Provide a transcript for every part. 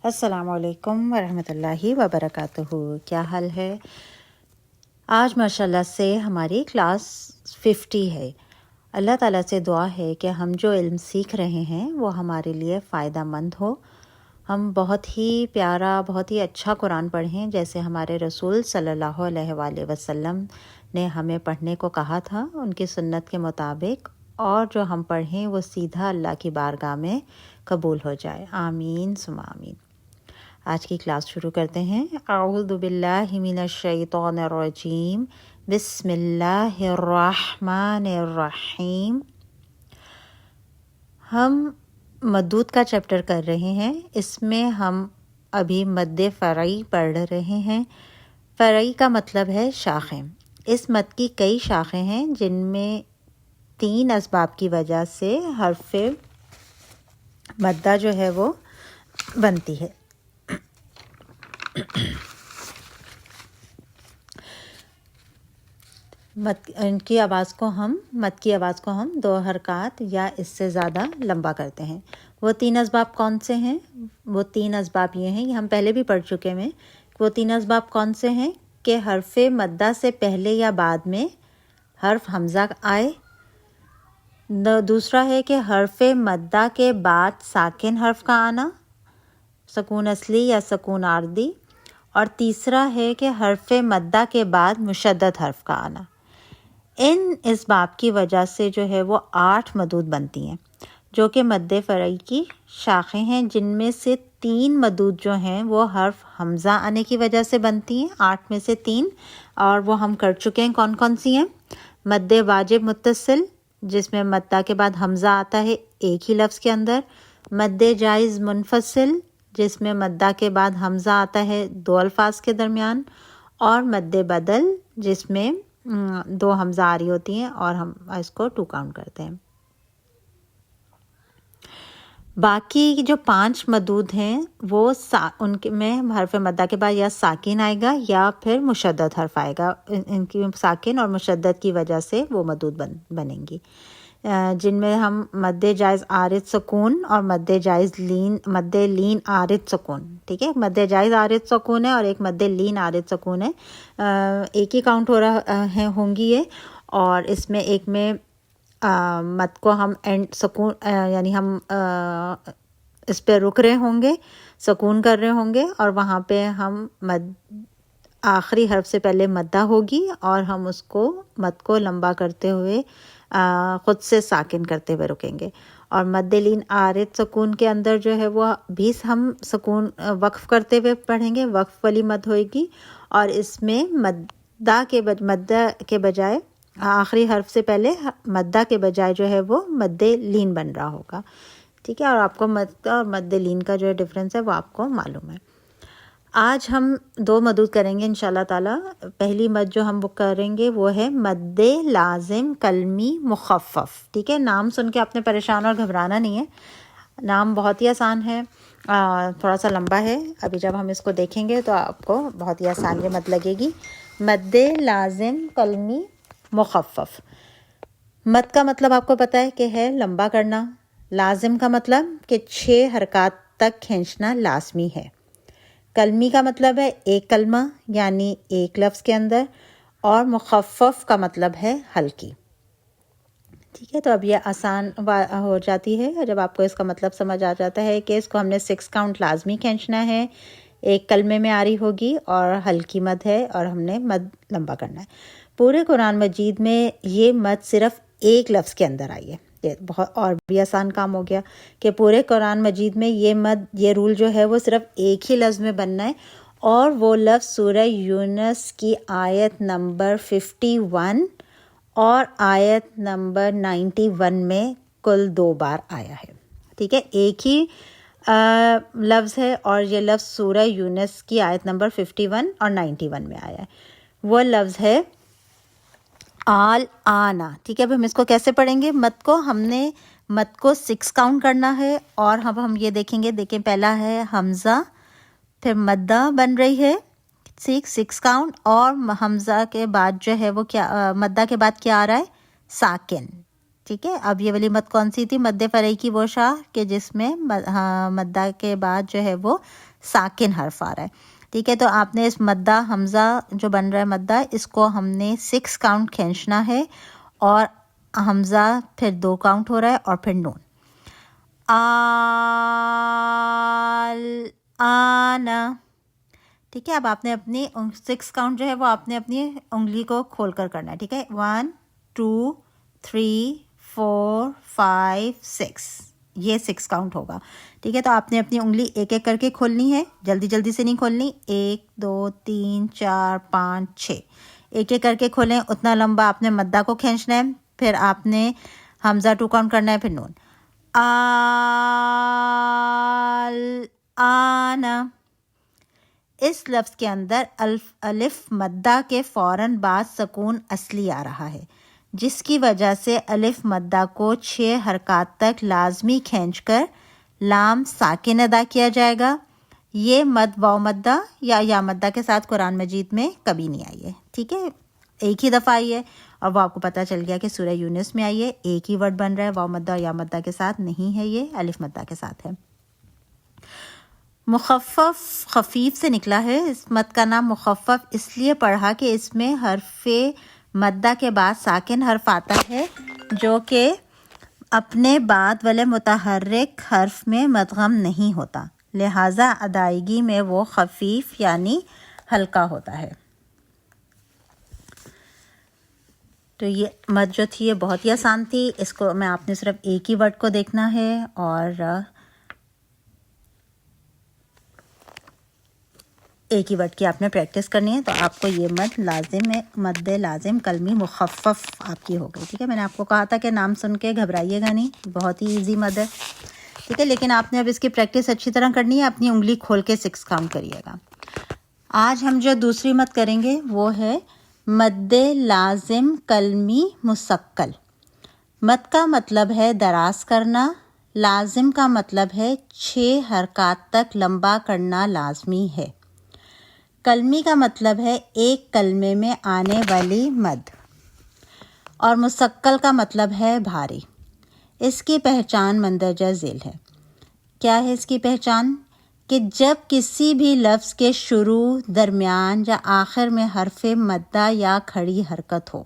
السلام علیکم ورحمۃ اللہ وبرکاتہ۔ کیا حال ہے؟ آج ماشاءاللہ سے ہماری کلاس 50 ہے۔ اللہ تعالیٰ سے دعا ہے کہ ہم جو علم سیکھ رہے ہیں وہ ہمارے لیے فائدہ مند ہو، ہم بہت ہی پیارا، بہت ہی اچھا قرآن پڑھیں جیسے ہمارے رسول صلی اللہ علیہ وآلہ وسلم نے ہمیں پڑھنے کو کہا تھا ان کی سنت کے مطابق، اور جو ہم پڑھیں وہ سیدھا اللہ کی بارگاہ میں قبول ہو جائے۔ آمین ثم آمین۔ آج کی کلاس شروع کرتے ہیں۔ اعوذ باللہ من الشیطان الرجیم، بسم اللہ الرحمن الرحیم۔ ہم مدود کا چیپٹر کر رہے ہیں، اس میں ہم ابھی مد فرعی پڑھ رہے ہیں۔ فرعی کا مطلب ہے شاخیں۔ اس مد کی کئی شاخیں ہیں جن میں 3 اسباب کی وجہ سے حرف مدہ جو ہے وہ بنتی ہے۔ مد کی آواز کو ہم 2 حرکات یا اس سے زیادہ لمبا کرتے ہیں۔ وہ 3 اسباب کون سے ہیں؟ وہ 3 اسباب یہ ہیں، یہ ہم پہلے بھی پڑھ چکے ہیں۔ وہ 3 اسباب کون سے ہیں کہ حرف مدہ سے پہلے یا بعد میں حرف حمزہ آئے۔ دوسرا ہے کہ حرف مدہ کے بعد ساکن حرف کا آنا، سکون اصلی یا سکون عارضی۔ اور تیسرا ہے کہ حرف مدہ کے بعد مشدد حرف کا آنا۔ ان اسباب کی وجہ سے جو ہے وہ 8 مدود بنتی ہیں جو کہ مد فرعی کی شاخیں ہیں، جن میں سے 3 مدود جو ہیں وہ حرف حمزہ آنے کی وجہ سے بنتی ہیں، 8 میں سے 3، اور وہ ہم کر چکے ہیں۔ کون کون سی ہیں؟ مد واجب متصل جس میں مدہ کے بعد حمزہ آتا ہے ایک ہی لفظ کے اندر، مد جائز منفصل جس میں مدہ کے بعد حمزہ آتا ہے 2 الفاظ کے درمیان، اور مد بدل جس میں 2 حمزہ آ رہی ہوتی ہیں اور ہم اس کو 2 کاؤنٹ کرتے ہیں۔ باقی جو 5 مدود ہیں وہ ان کے میں حرف مدہ کے بعد یا ساکن آئے گا یا پھر مشدد حرف آئے گا۔ ان کی ساکن اور مشدد کی وجہ سے وہ مدود بنیں گی، جن میں ہم مد جائز عارض سکون اور مد لین عارض سکون، ٹھیک ہے، مد جائز عارض سکون ہے اور ایک مد لین عارض سکون ہے، ایک ہی کاؤنٹ ہو رہا ہے ہوں گی یہ، اور اس میں ایک میں مد کو ہم اینڈ سکون یعنی ہم اس پہ رک رہے ہوں گے، سکون کر رہے ہوں گے، اور وہاں پہ ہم مد آخری حرف سے پہلے مدہ ہوگی اور ہم اس کو مد کو لمبا کرتے ہوئے خود سے ساکن کرتے ہوئے رکیں گے۔ اور مد لین عارض سکون کے اندر جو ہے وہ بھی ہم سکون وقف کرتے ہوئے پڑھیں گے، وقف والی مد ہوئے گی، اور اس میں مدہ کے بجائے آخری حرف سے پہلے مدہ کے بجائے جو ہے وہ مد لین بن رہا ہوگا، ٹھیک ہے، اور آپ کو مد اور مد لین کا جو ڈفرینس ہے وہ آپ کو معلوم ہے۔ آج ہم 2 مدود کریں گے انشاءاللہ تعالیٰ۔ پہلی مد جو ہم کریں گے وہ ہے مد لازم کلمی مخفف، ٹھیک ہے۔ نام سن کے آپ نے پریشان اور گھبرانا نہیں ہے، نام بہت ہی آسان ہے، تھوڑا سا لمبا ہے، ابھی جب ہم اس کو دیکھیں گے تو آپ کو بہت ہی آسان یہ مد لگے گی۔ مد لازم کلمی مخفف، مد کا مطلب آپ کو پتہ ہے کہ ہے لمبا کرنا، لازم کا مطلب کہ 6 حرکات تک کھینچنا لازمی ہے، کلمی کا مطلب ہے ایک کلمہ یعنی ایک لفظ کے اندر، اور مخفف کا مطلب ہے ہلکی، ٹھیک ہے۔ تو اب یہ آسان ہو جاتی ہے جب آپ کو اس کا مطلب سمجھ آ جاتا ہے کہ اس کو ہم نے 6 کاؤنٹ لازمی کھینچنا ہے، ایک کلمے میں آری ہوگی اور ہلکی مد ہے، اور ہم نے مد لمبا کرنا ہے۔ پورے قرآن مجید میں یہ مد صرف ایک لفظ کے اندر آئی ہے، یہ بہت اور بھی آسان کام ہو گیا کہ پورے قرآن مجید میں یہ مد، یہ رول جو ہے وہ صرف ایک ہی لفظ میں بننا ہے، اور وہ لفظ سورہ یونس کی آیت نمبر 51 اور آیت نمبر 91 میں کل 2 بار آیا ہے، ٹھیک ہے، ایک ہی لفظ ہے، اور یہ لفظ سورہ یونس کی آیت نمبر 51 اور 91 میں آیا ہے۔ وہ لفظ ہے آل آنا، ٹھیک ہے۔ اب ہم اس کو کیسے پڑھیں گے؟ ہم نے مد کو 6 کاؤنٹ کرنا ہے، اور اب ہم یہ دیکھیں پہلا ہے حمزہ، پھر مدہ بن رہی ہے 6 کاؤنٹ، اور حمزہ کے بعد جو ہے وہ کیا، مدہ کے بعد کیا آ رہا ہے؟ ساکن، ٹھیک ہے. اب یہ والی مد کون سی تھی؟ مد فرعی کی وہ شاہ کہ جس میں مدہ کے بعد جو ہے وہ ساکن حرف آ رہا ہے. ٹھیک ہے. تو آپ نے اس مدہ حمزہ جو بن رہا ہے مدہ، اس کو ہم نے 6 کاؤنٹ کھینچنا ہے، اور حمزہ پھر 2 کاؤنٹ ہو رہا ہے، اور پھر نون. آنا. ٹھیک ہے. اب آپ نے اپنی 6 کاؤنٹ جو ہے وہ آپ نے اپنی انگلی کو کھول کر کرنا ہے. ٹھیک ہے. 1 2 3 4 5 6، یہ 6 کاؤنٹ ہوگا. ٹھیک ہے. تو آپ نے اپنی انگلی ایک ایک کر کے کھولنی ہے، جلدی جلدی سے نہیں کھولنی. 1 2 3 4 5 6، ایک ایک کر کے کھولیں. اتنا لمبا آپ نے مدہ کو کھینچنا ہے، پھر آپ نے حمزہ 2 کاؤنٹ کرنا ہے، پھر نون. آنا. اس لفظ کے اندر الف مدہ کے فوراً بعد سکون اصلی آ رہا ہے، جس کی وجہ سے الف مدہ کو 6 حرکات تک لازمی کھینچ کر لام ساکن ادا کیا جائے گا. یہ مد واو مدہ یا مدہ کے ساتھ قرآن مجید میں کبھی نہیں آئی ہے. ٹھیک ہے. ایک ہی دفعہ آئی ہے، اور وہ آپ کو پتہ چل گیا کہ سورہ یونس میں آئی ہے. ایک ہی ورڈ بن رہا ہے، واو مدہ یا مدہ کے ساتھ نہیں ہے، یہ الف مدہ کے ساتھ ہے. مخفف خفیف سے نکلا ہے. اس مد کا نام مخفف اس لیے پڑھا کہ اس میں حرف مدہ کے بعد ساکن حرف آتا ہے، جو کہ اپنے بعد والے متحرک حرف میں مدغم نہیں ہوتا، لہٰذا ادائیگی میں وہ خفیف یعنی ہلکا ہوتا ہے. تو یہ مد جو تھی یہ بہت ہی آسان تھی. اس کو میں آپ نے صرف ایک ہی ورڈ کو دیکھنا ہے، اور ایک ہی ورڈ کی آپ نے پریکٹس کرنی ہے، تو آپ کو یہ مد لازم ہے. مد لازم کلمی مخفف آپ کی ہو گئی. ٹھیک ہے. میں نے آپ کو کہا تھا کہ نام سن کے گھبرائیے گا نہیں، بہت ہی ایزی مد ہے. ٹھیک ہے. لیکن آپ نے اب اس کی پریکٹس اچھی طرح کرنی ہے. اپنی انگلی کھول کے 6 کاؤنٹ کریے گا. آج ہم جو دوسری مد کریں گے وہ ہے مد لازم کلمی مثقل. مد کا مطلب ہے دراز کرنا، لازم کا مطلب ہے 6 حرکات تک لمبا کرنا لازمی ہے. کلمی کا مطلب ہے ایک کلمے میں آنے والی مد، اور مثقل کا مطلب ہے بھاری. اس کی پہچان مندرجہ ذیل ہے. کیا ہے اس کی پہچان؟ کہ جب کسی بھی لفظ کے شروع، درمیان یا آخر میں حرف مدہ یا کھڑی حرکت ہو.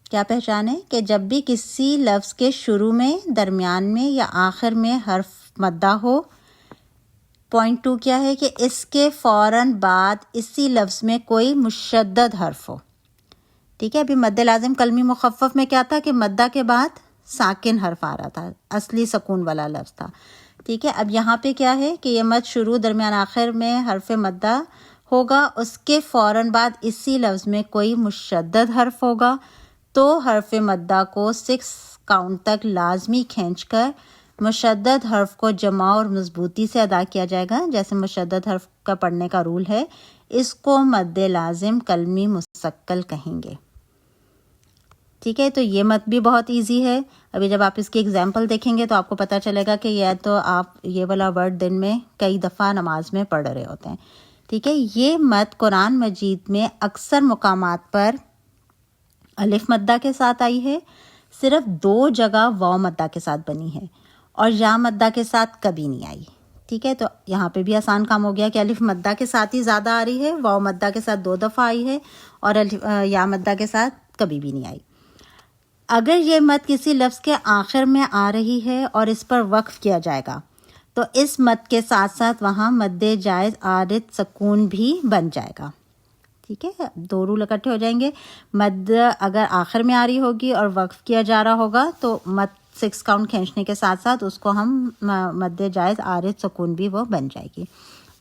کیا پہچان ہے؟ کہ جب بھی کسی لفظ کے شروع میں، درمیان میں یا آخر میں حرف مدہ ہو. پوائنٹ 2 کیا ہے؟ کہ اس کے فوراً بعد اسی لفظ میں کوئی مشدد حرف ہو. ٹھیک ہے. ابھی مد لازم کلمی مخفف میں کیا تھا؟ کہ مدہ کے بعد ساکن حرف آ رہا تھا، اصلی سکون والا لفظ تھا. ٹھیک ہے. اب یہاں پہ کیا ہے کہ یہ مد شروع، درمیان، آخر میں حرف مدہ ہوگا، اس کے فوراً بعد اسی لفظ میں کوئی مشدد حرف ہوگا، تو حرف مدہ کو 6 کاؤنٹ تک لازمی کھینچ کر مشدد حرف کو جمع اور مضبوطی سے ادا کیا جائے گا. جیسے مشدد حرف کا پڑھنے کا رول ہے، اس کو مد لازم کلمی مثقل کہیں گے. ٹھیک ہے. تو یہ مد بھی بہت ایزی ہے. ابھی جب آپ اس کی ایگزامپل دیکھیں گے تو آپ کو پتہ چلے گا کہ یہ تو آپ یہ والا ورڈ دن میں کئی دفعہ نماز میں پڑھ رہے ہوتے ہیں. ٹھیک ہے. یہ مد قرآن مجید میں اکثر مقامات پر الف مدہ کے ساتھ آئی ہے، صرف 2 جگہ واو مدہ کے ساتھ بنی ہے، اور یا مدہ کے ساتھ کبھی نہیں آئی. ٹھیک ہے. تو یہاں پہ بھی آسان کام ہو گیا کہ الف مدہ کے ساتھ ہی زیادہ آ رہی ہے، واو مدہ کے ساتھ 2 دفعہ آئی ہے، اور یا مدہ کے ساتھ کبھی بھی نہیں آئی. اگر یہ مد کسی لفظ کے آخر میں آ رہی ہے اور اس پر وقف کیا جائے گا، تو اس مد کے ساتھ ساتھ وہاں مد جائز عارض سکون بھی بن جائے گا. ٹھیک ہے. 2 رول اکٹھے ہو جائیں گے. مد اگر آخر میں آ رہی ہوگی اور وقف کیا جا رہا ہوگا تو مد 6 کاؤنٹ کھینچنے کے ساتھ ساتھ اس کو ہم مد جائز عارض سکون بھی وہ بن جائے گی.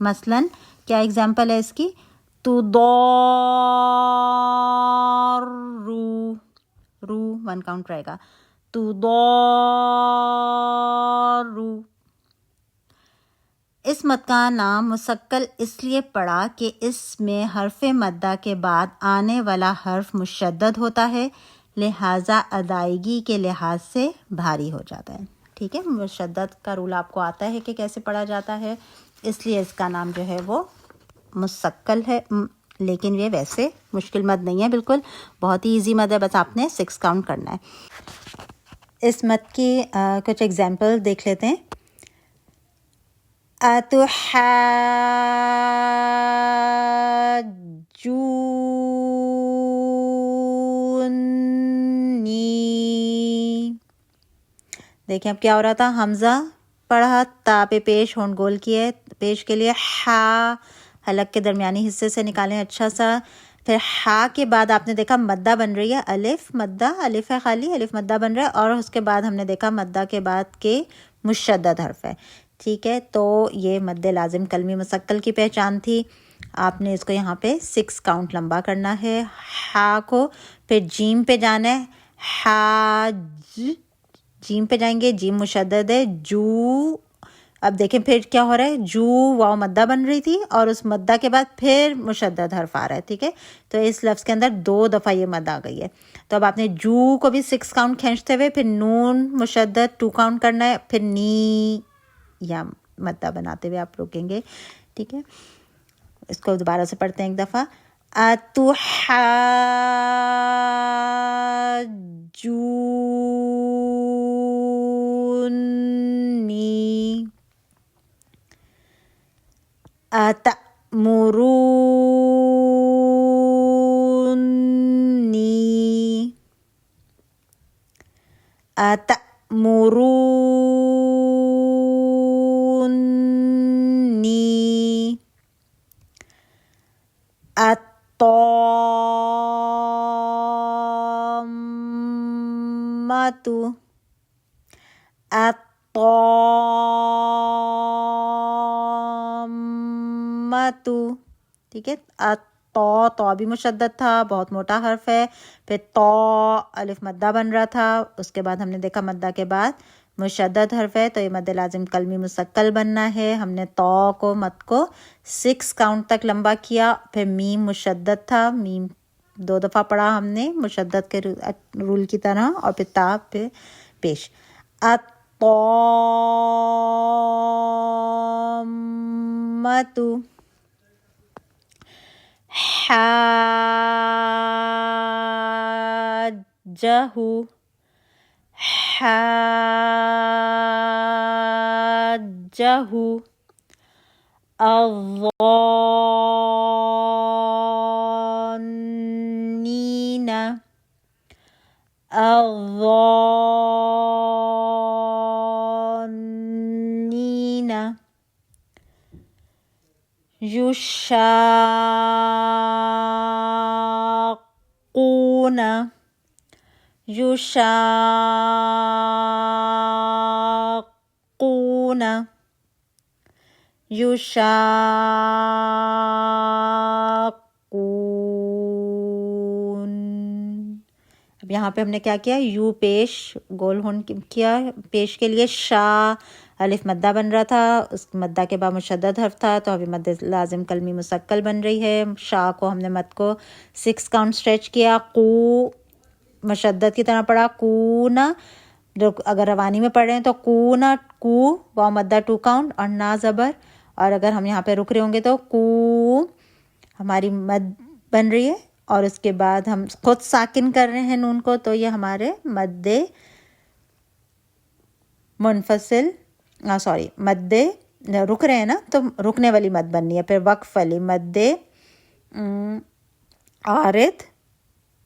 مثلاً کیا ایگزامپل ہے اس کی؟ تو دور رو 1 کاؤنٹ رہے گا. تو دور. اس مد کا نام مثقل اس لیے پڑا کہ اس میں حرف مدہ کے بعد آنے والا حرف مشدد ہوتا ہے، لہٰذا ادائیگی کے لحاظ سے بھاری ہو جاتا ہے. ٹھیک ہے. مشدد کا رول آپ کو آتا ہے کہ کیسے پڑھا جاتا ہے، اس لیے اس کا نام جو ہے وہ مثقل ہے، لیکن یہ ویسے مشکل مد نہیں ہے، بالکل بہت ہی ایزی مد ہے، بس آپ نے 6 کاؤنٹ کرنا ہے۔ اس مد کی کچھ ایگزامپل دیکھ لیتے ہیں۔ اتحاجونی، دیکھیں اب کیا ہو رہا تھا، حمزہ پڑھا، تا پہ پیش، ہونٹ گول کیے، پیش کے لیے ہا حلق کے درمیانی حصے سے نکالیں اچھا سا، پھر ہا کے بعد آپ نے دیکھا مدہ بن رہی ہے، الف مدہ، الف ہے خالی، الف مدہ بن رہا ہے، اور اس کے بعد ہم نے دیکھا مدہ کے بعد کے مشدد حرف ہے، ٹھیک ہے، تو یہ مد لازم کلمی مثقل کی پہچان تھی۔ آپ نے اس کو یہاں پہ 6 کاؤنٹ لمبا کرنا ہے، ہا کو، پھر جیم پہ جانا ہے، حاج، جیم پہ جائیں گے، جیم مشدد ہے، جو، اب دیکھیں پھر کیا ہو رہا ہے، جو واو مدہ بن رہی تھی اور اس مدہ کے بعد پھر مشدد حرف آ رہا ہے، ٹھیک ہے، تو اس لفظ کے اندر 2 دفعہ یہ مد آ گئی ہے۔ تو اب آپ نے جو کو بھی 6 کاؤنٹ کھینچتے ہوئے پھر نون مشدد 2 کاؤنٹ کرنا ہے، پھر نی یا مدہ بناتے ہوئے آپ روکیں گے، ٹھیک ہے۔ اس کو دوبارہ سے پڑھتے ہیں ایک دفعہ، اتحاجونی اتأمرونی اتأمرونی الطامة الطامة، ٹھیک ہے، تو بھی مشدد تھا، بہت موٹا حرف ہے، پھر تو الف مدہ بن رہا تھا، اس کے بعد ہم نے دیکھا مدہ کے بعد مشدد حرف ہے، تو یہ مد لازم کلمی مثقل بننا ہے۔ ہم نے تو کو مد کو 6 کاؤنٹ تک لمبا کیا، پھر میم مشدد تھا، میم 2 دفعہ پڑھا ہم نے مشدد کے رول کی طرح، اور پھر تا پہ پیش، الطامة حاجه الظانين يشاقون اب یہاں پہ ہم نے کیا کیا، یو پیش گول ہون کیا، پیش کے لیے شا الف مدہ بن رہا تھا، اس مدہ کے بعد مشدد حرف تھا، تو ابھی مد لازم کلمی مثقل بن رہی ہے۔ شا کو ہم نے مد کو 6 کاؤنٹ اسٹریچ کیا، قو مشدد کی طرح پڑھا، کونا، جو اگر روانی میں پڑھ رہے ہیں تو کونا، کو واو مدہ 2 کاؤنٹ اور نا زبر، اور اگر ہم یہاں پہ رک رہے ہوں گے تو کو ہماری مد بن رہی ہے، اور اس کے بعد ہم خود ساکن کر رہے ہیں نون کو، تو یہ ہمارے مد منفصل مد رک رہے ہیں نا، تو رکنے والی مد بننی ہے، پھر وقف والی مد عارض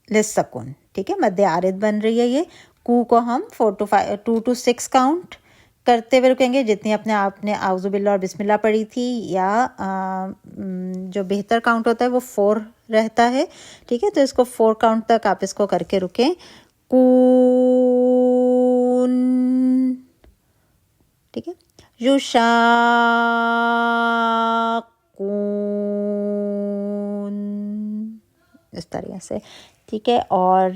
للسکون، ٹھیک ہے، مد عارض بن رہی ہے یہ۔ کو ہم 2 to 6 کاؤنٹ کرتے ہوئے رکیں گے، جتنی اپنے آپ نے اعوذ باللہ اور بسم اللہ پڑھی تھی، یا جو بہتر کاؤنٹ ہوتا ہے وہ 4 رہتا ہے، ٹھیک ہے، تو اس کو 4 کاؤنٹ تک آپ اس کو کر کے رکیں، کون، ٹھیک ہے، یشاقون، اس طرح سے، ٹھیک ہے، اور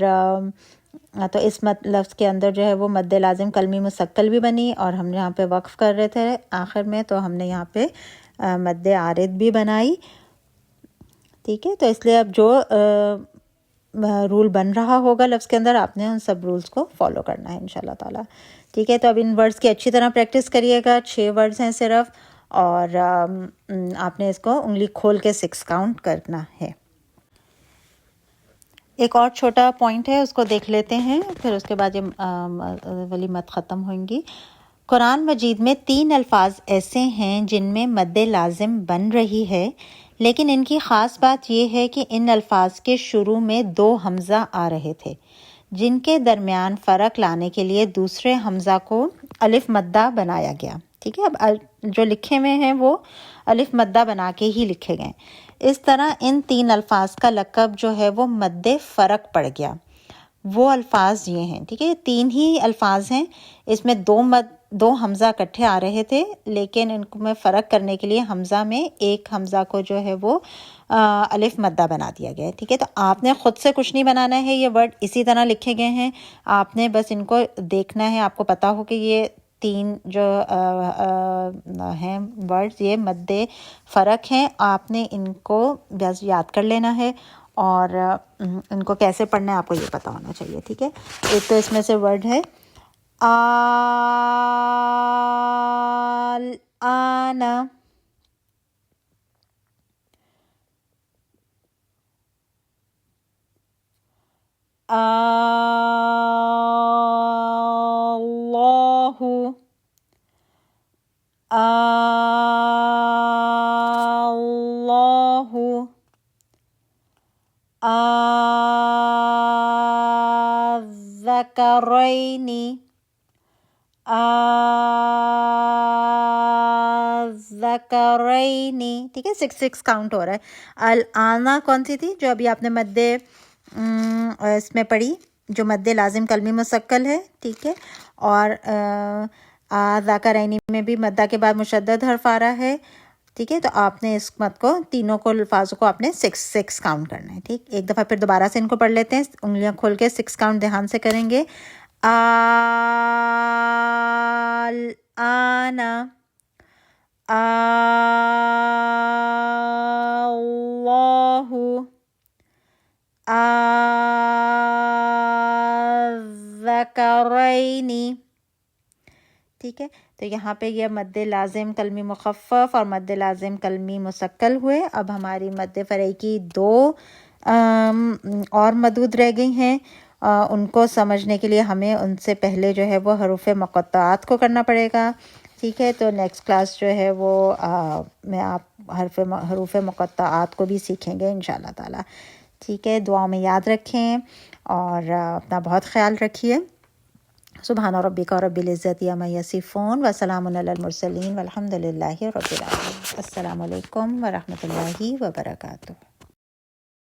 تو اس لفظ کے اندر جو ہے وہ مد لازم کلمی مثقل بھی بنی، اور ہم یہاں پہ وقف کر رہے تھے آخر میں، تو ہم نے یہاں پہ مد عارض بھی بنائی، ٹھیک ہے، تو اس لیے اب جو رول بن رہا ہوگا لفظ کے اندر، آپ نے ان سب رولز کو فالو کرنا ہے انشاءاللہ تعالیٰ، ٹھیک ہے۔ تو اب ان ورڈز کی اچھی طرح پریکٹس کریے گا، 6 ورڈز ہیں صرف، اور آپ نے اس کو انگلی کھول کے 6 کاؤنٹ کرنا ہے۔ ایک اور چھوٹا پوائنٹ ہے، اس کو دیکھ لیتے ہیں، پھر اس کے بعد یہ والی مت ختم ہوئیں گی۔ قرآن مجید میں 3 الفاظ ایسے ہیں جن میں مد لازم بن رہی ہے، لیکن ان کی خاص بات یہ ہے کہ ان الفاظ کے شروع میں 2 حمزہ آ رہے تھے، جن کے درمیان فرق لانے کے لیے دوسرے حمزہ کو الف مدہ بنایا گیا۔ ٹھیک ہے، اب جو لکھے ہوئے ہیں وہ الف مدہ بنا کے ہی لکھے گئے۔ اس طرح ان 3 الفاظ کا لقب جو ہے وہ مد فرق پڑ گیا۔ وہ الفاظ یہ ہیں، ٹھیک ہے، 3 ہی الفاظ ہیں، اس میں 2 حمزہ اکٹھے آ رہے تھے، لیکن ان کو میں فرق کرنے کے لیے حمزہ میں ایک حمزہ کو جو ہے وہ الف مدہ بنا دیا گیا ہے۔ ٹھیک ہے، تو آپ نے خود سے کچھ نہیں بنانا ہے، یہ ورڈ اسی طرح لکھے گئے ہیں، آپ نے بس ان کو دیکھنا ہے، آپ کو پتا ہو کہ یہ 3 جو ہیں ورڈز یہ مد فرق ہیں، آپ نے ان کو بس یاد کر لینا ہے، اور ان کو کیسے پڑھنا ہے آپ کو یہ پتہ ہونا چاہیے۔ ٹھیک ہے، ایک تو اس میں سے ورڈ ہے الآن، اللہ، اللہ، الذکرین، الذکرین۔ ٹھیک ہے، 6 کاؤنٹ ہو رہا ہے۔ الآنا کون سی تھی جو ابھی آپ نے مد اس میں پڑھی، جو مد لازم کلمی مسکل ہے، ٹھیک ہے، اور ذکرین میں بھی مدہ کے بعد مشدد حرف آ رہا ہے، ٹھیک ہے، تو آپ نے اس مت کو تینوں کو الفاظوں کو آپ نے 6 کاؤنٹ کرنا ہے۔ ٹھیک، ایک دفعہ پھر دوبارہ سے ان کو پڑھ لیتے ہیں، انگلیاں کھول کے 6 کاؤنٹ دھیان سے کریں گے۔ الآن، اللہ، الذکرین۔ ٹھیک ہے، تو یہاں پہ یہ مد لازم کلمی مخفف اور مد لازم کلمی مسکل ہوئے۔ اب ہماری مد فرعی کی 2 اور مدود رہ گئی ہیں، ان کو سمجھنے کے لیے ہمیں ان سے پہلے جو ہے وہ حروف مقطعات کو کرنا پڑے گا۔ ٹھیک ہے، تو نیکسٹ کلاس جو ہے وہ میں آپ حروف مقطعات کو بھی سیکھیں گے انشاءاللہ تعالی۔ ٹھیک ہے، دعاؤں میں یاد رکھیں اور اپنا بہت خیال رکھیے۔ سبحان ربک رب العزت عما یصفون وسلام علی المرسلین والحمد للہ رب العالمین۔ السلام علیکم ورحمۃ اللہ وبرکاتہ۔